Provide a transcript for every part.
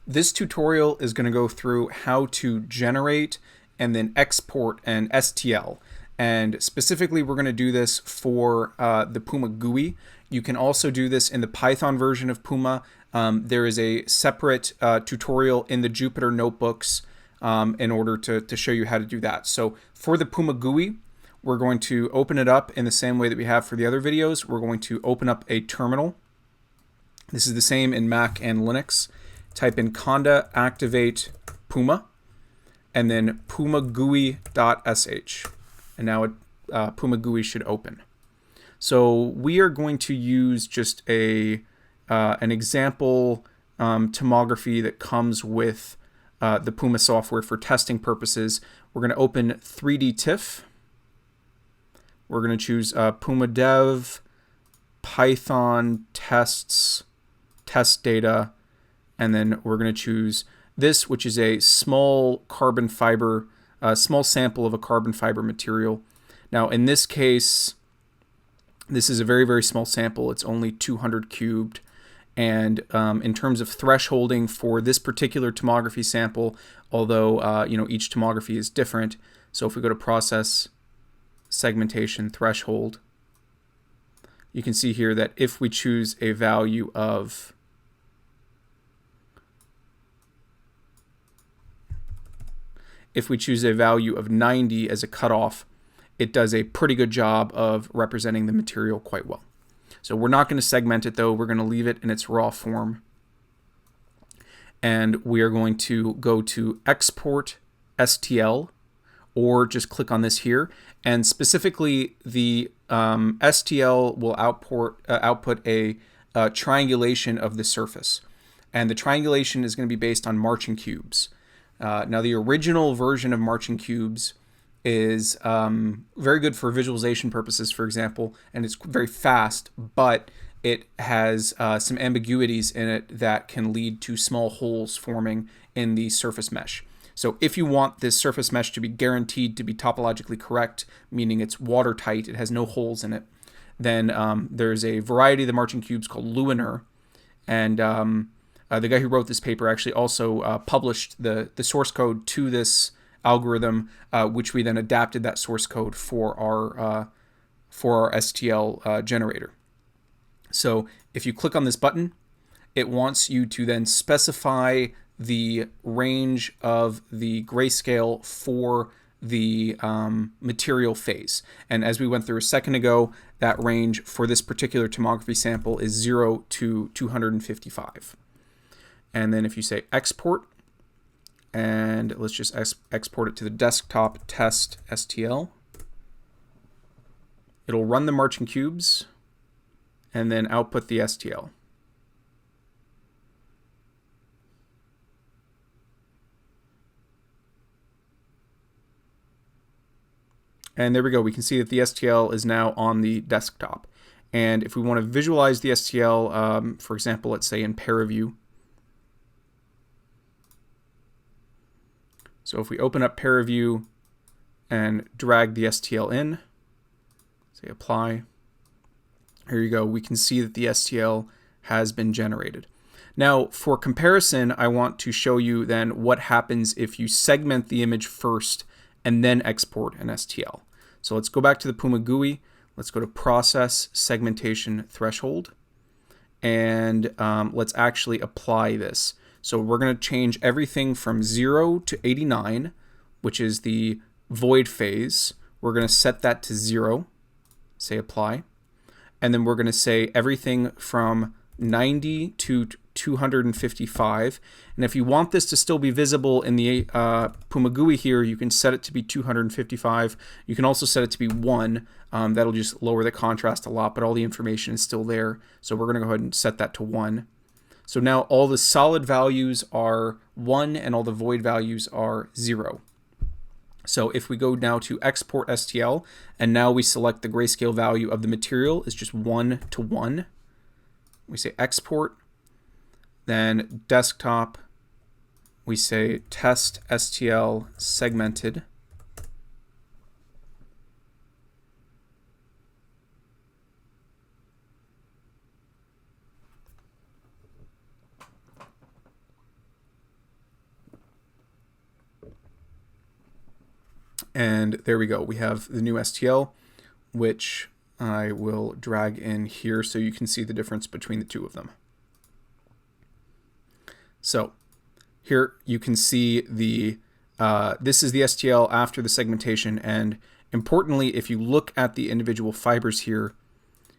This tutorial is going to go through how to generate and then export an STL. And specifically, we're going to do this for the PuMA GUI. You can also do this in the Python version of PuMA. There is a separate tutorial in the Jupyter notebooks in order to show you how to do that. So for the PuMA GUI, we're going to open it up in the same way that we have for the other videos. We're going to open up a terminal. This is the same in Mac and Linux. Type in conda activate PuMA and then pumagui.sh. And now PuMA GUI should open. So we are going to use just an example tomography that comes with the PuMA software for testing purposes. We're going to open 3D TIFF. We're going to choose PuMA Dev, Python tests, test data, and then we're going to choose this, which is a small carbon fiber, small sample of a carbon fiber material. Now, in this case, this is a very, very small sample. It's only 200 cubed. And in terms of thresholding for this particular tomography sample, although each tomography is different. So if we go to Process, Segmentation Threshold, you can see here that if we choose a value of if we choose a value of 90 as a cutoff, it does a pretty good job of representing the material quite well. So we're not going to segment it though. We're going to leave it in its raw form. And we are going to go to Export STL, or just click on this here. And specifically, the STL will output a triangulation of the surface. And the triangulation is going to be based on marching cubes. Now, the original version of marching cubes is very good for visualization purposes, for example, and it's very fast, but it has some ambiguities in it that can lead to small holes forming in the surface mesh. So if you want this surface mesh to be guaranteed to be topologically correct, meaning it's watertight, it has no holes in it, then there's a variety of the marching cubes called Lunar, and the guy who wrote this paper actually also published the source code to this algorithm, which we then adapted that source code for our STL generator. So if you click on this button, it wants you to then specify the range of the grayscale for the material phase. And as we went through a second ago, that range for this particular tomography sample is 0 to 255. And then if you say export, and let's just export it to the desktop test STL, it'll run the marching cubes and then output the STL. And there we go. We can see that the STL is now on the desktop. And if we want to visualize the STL, for example, let's say in ParaView. So if we open up ParaView and drag the STL in, say apply, here you go. We can see that the STL has been generated. Now, for comparison, I want to show you then what happens if you segment the image first and then export an STL. So let's go back to the PuMA GUI. Let's go to Process, Segmentation Threshold, and let's actually apply this. So we're going to change everything from 0 to 89, which is the void phase. We're going to set that to 0, say apply. And then we're going to say everything from 90 to 255. And if you want this to still be visible in the PuMA GUI here, you can set it to be 255. You can also set it to be 1. That'll just lower the contrast a lot, but all the information is still there. So we're going to go ahead and set that to 1. So now all the solid values are 1 and all the void values are 0. So if we go now to export STL, and now we select the grayscale value of the material is just 1 to 1. We say export, then desktop, we say test STL segmented. And there we go. We have the new STL, which I will drag in here so you can see the difference between the two of them. So here you can see the this is the STL after the segmentation, and importantly, if you look at the individual fibers here,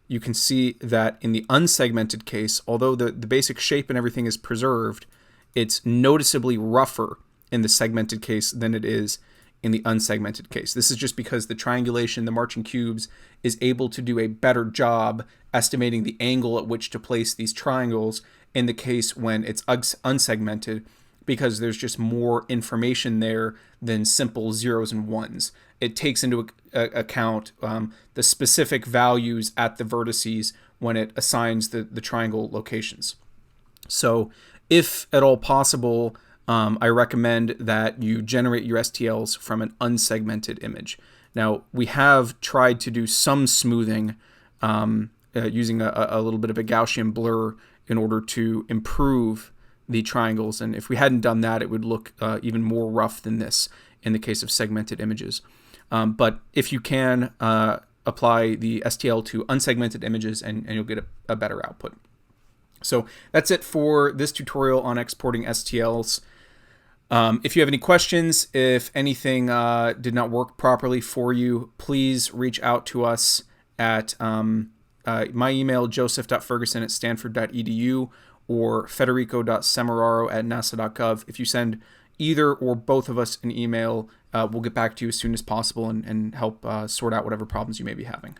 you can see that in the unsegmented case, although the basic shape and everything is preserved, it's noticeably rougher in the segmented case than it is in the unsegmented case. This is just because the triangulation, the marching cubes, is able to do a better job estimating the angle at which to place these triangles in the case when it's unsegmented, because there's just more information there than simple zeros and ones. It takes into account the specific values at the vertices when it assigns the triangle locations. So if at all possible, I recommend that you generate your STLs from an unsegmented image. Now, we have tried to do some smoothing using a little bit of a Gaussian blur in order to improve the triangles. And if we hadn't done that, it would look even more rough than this in the case of segmented images. But if you can, apply the STL to unsegmented images and you'll get a better output. So that's it for this tutorial on exporting STLs. If you have any questions, if anything did not work properly for you, please reach out to us at my email, joseph.ferguson@stanford.edu, or federico.semeraro@nasa.gov. If you send either or both of us an email, we'll get back to you as soon as possible and help sort out whatever problems you may be having.